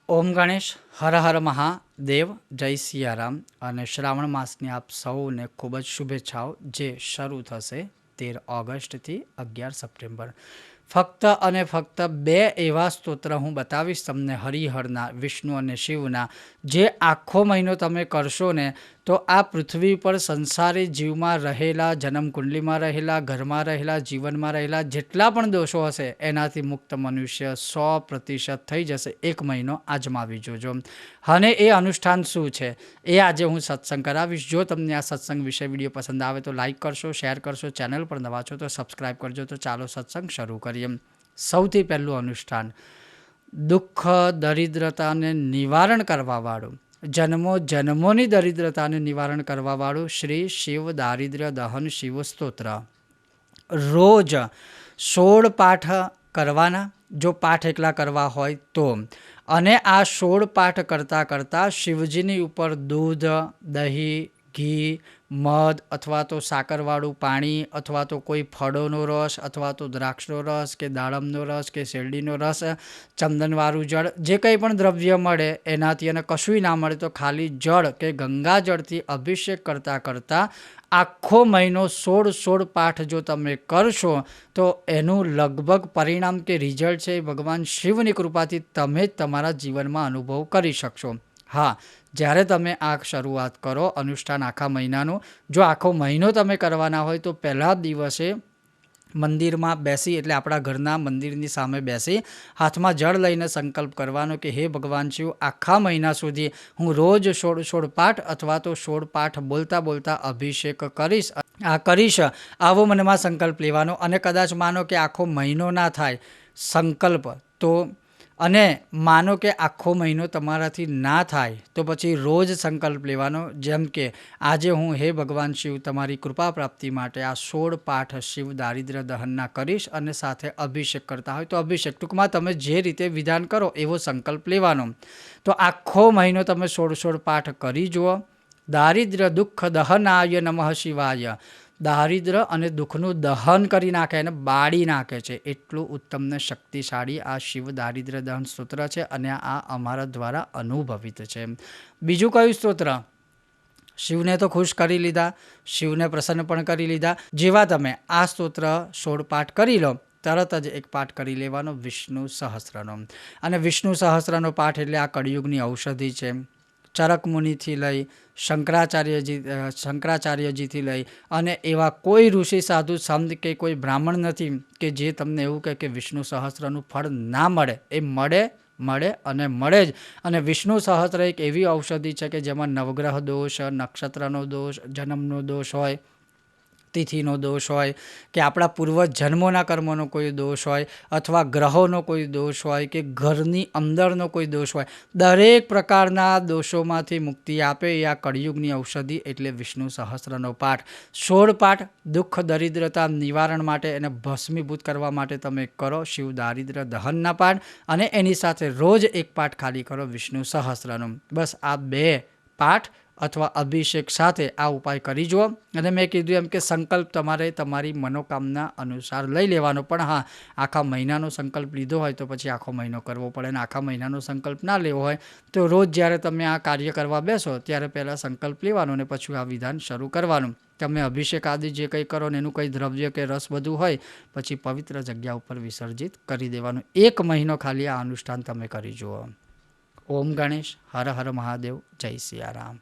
ઓમ ગણેશ, હર હર મહાદેવ, જય સિયારામ. અને શ્રાવણ માસની આપ સૌને ખૂબ જ શુભેચ્છાઓ, જે શરૂ થશે 13 ઓગસ્ટથી 11 સપ્ટેમ્બર. ફક્ત અને ફક્ત બે એવા સ્તોત્ર હું બતાવીશ તમને હરિહરના, વિષ્ણુ અને શિવના, જે આખો મહિનો તમે કરશો ને તો આ પૃથ્વી પર સંસારી જીવમાં રહેલા, જન્મકુંડલીમાં રહેલા, ઘરમાં રહેલા, જીવનમાં રહેલા જેટલા પણ દોષો હશે એનાથી મુક્ત મનુષ્ય 100% થઈ જશે. એક મહિનો આજમાવી જોજો. અને એ અનુષ્ઠાન શું છે એ આજે હું સત્સંગ કરાવીશ. જો તમને આ સત્સંગ વિશે વિડીયો પસંદ આવે તો લાઇક કરશો, શેર કરશો, ચેનલ પર નવા છો તો સબસ્ક્રાઈબ કરજો. તો ચાલો સત્સંગ શરૂ કરીએ. સૌથી પહેલું અનુષ્ઠાન દુઃખ દરિદ્રતાને નિવારણ કરવાવાળું, જન્મો જન્મોની દરિદ્રતાને નિવારણ કરવાવાળું શ્રી શિવ દારિદ્ર્ય દહન શિવ સ્તોત્ર. રોજ 16 પાઠ કરવાના, જો પાઠ એકલા કરવા હોય તો. અને આ 16 પાઠ કરતાં કરતાં શિવજીની ઉપર દૂધ, દહીં, ઘી, મધ અથવા તો સાકરવાળું પાણી અથવા તો કોઈ ફળોનો રસ અથવા તો દ્રાક્ષનો રસ કે દાડમનો રસ કે શેરડીનો રસ, ચંદનવાળું જળ, જે કંઈ પણ દ્રવ્ય મળે એનાથી, અને કશું ના મળે તો ખાલી જળ કે ગંગાજળથી અભિષેક કરતાં કરતાં આખો મહિનો 16 પાઠ જો તમે કરશો તો એનું લગભગ પરિણામ કે રિઝલ્ટ છે એ ભગવાન શિવની કૃપાથી તમે જ તમારા જીવનમાં અનુભવ કરી શકશો. હા, જ્યારે તમે આ શરૂઆત કરો અનુષ્ઠાન આખા મહિનાનું, જો આખો મહિનો તમે કરવાના હોય તો પહેલા દિવસે મંદિરમાં બેસી, એટલે આપણા ઘરના મંદિરની સામે બેસી હાથમાં જળ લઈને સંકલ્પ કરવાનો કે હે ભગવાન શિવ, આખા મહિના સુધી હું રોજ 16 પાઠ અથવા તો 16 પાઠ બોલતા બોલતા અભિષેક કરીશ આવો મનમાં સંકલ્પ લેવાનો. અને કદાચ માનો કે આખો મહિનો ના થાય સંકલ્પ તો, અને માનો કે આખો મહિનો તમારાથી ના થાય તો પછી રોજ સંકલ્પ લેવાનો, જેમ કે આજે હું હે ભગવાન શિવ તમારી કૃપા પ્રાપ્તિ માટે આ 16 પાઠ શિવ દારિદ્ર્ય દહનના કરીશ, અને સાથે અભિષેક કરતા હોય તો અભિષેક. ટૂંકમાં તમે જે રીતે વિધાન કરો એવો સંકલ્પ લેવાનો. તો આખો મહિનો તમે 16 પાઠ કરી જુઓ. દારિદ્ર્ય દુઃખ દહનાય નમઃ શિવાય. દારિદ્ર અને દુઃખનું દહન કરી નાખે અને બાળી નાખે છે, એટલું ઉત્તમ ને શક્તિશાળી આ શિવ દારિદ્ર્ય દહન સ્તોત્ર છે, અને આ અમારા દ્વારા અનુભવિત છે. બીજું કયું સ્તોત્ર? શિવને તો ખુશ કરી લીધા, શિવને પ્રસન્ન પણ કરી લીધા. જેવા તમે આ સ્તોત્ર 16 પાઠ કરી લો તરત જ એક પાઠ કરી લેવાનો વિષ્ણુ સહસ્રનો. અને વિષ્ણુ સહસ્રનો પાઠ એટલે આ કળિયુગની ઔષધિ છે. ચરક મુનિથી લઈ શંકરાચાર્યજીથી લઈ અને એવા કોઈ ઋષિ સાધુ સંત કે કોઈ બ્રાહ્મણ નથી કે જે તમને એવું કહે કે વિષ્ણુ સહસ્રનું ફળ ના મળે. એ મળે અને મળે જ. અને વિષ્ણુ સહસ્ત્ર એક એવી ઔષધિ છે કે જેમાં નવગ્રહ દોષ, નક્ષત્રનો દોષ, જન્મનો દોષ હોય, તિથિનો દોષ હોય, કે આપણા પૂર્વ જન્મોના કર્મોનો કોઈ દોષ હોય, અથવા ગ્રહોનો કોઈ દોષ હોય, કે ઘરની અંદરનો કોઈ દોષ હોય, દરેક પ્રકારના દોષોમાંથી મુક્તિ આપે એ આ કળિયુગની ઔષધિ એટલે વિષ્ણુ સહસ્રનો પાઠ. 16 પાઠ દુઃખ દરિદ્રતા નિવારણ માટે એને ભસ્મીભૂત કરવા માટે તમે કરો શિવ દારિદ્ર્ય દહનના પાઠ, અને એની સાથે રોજ એક પાઠ ખાલી કરો વિષ્ણુ સહસ્રનો. બસ આ 2 પાઠ અથવા અભિષેક સાથે આ ઉપાય કરી જુઓ. અને મેં કીધું એમ કે સંકલ્પ તમારે તમારી મનોકામના અનુસાર લઈ લેવાનો. પણ હા, આખા મહિનાનો સંકલ્પ લીધો હોય તો પછી આખો મહિનો કરવો પડે. અને આખા મહિનાનો સંકલ્પ ના લેવો હોય તો રોજ જ્યારે તમે આ કાર્ય કરવા બેસો ત્યારે પહેલાં સંકલ્પ લેવાનો અને પછી આ વિધાન શરૂ કરવાનું. તમે અભિષેક આદિ જે કંઈ કરો ને એનું કંઈ દ્રવ્ય કે રસ બધું હોય પછી પવિત્ર જગ્યા ઉપર વિસર્જિત કરી દેવાનું. એક મહિનો ખાલી આ અનુષ્ઠાન તમે કરી જુઓ. ઓમ ગણેશ, હર હર મહાદેવ, જય સિયારામ.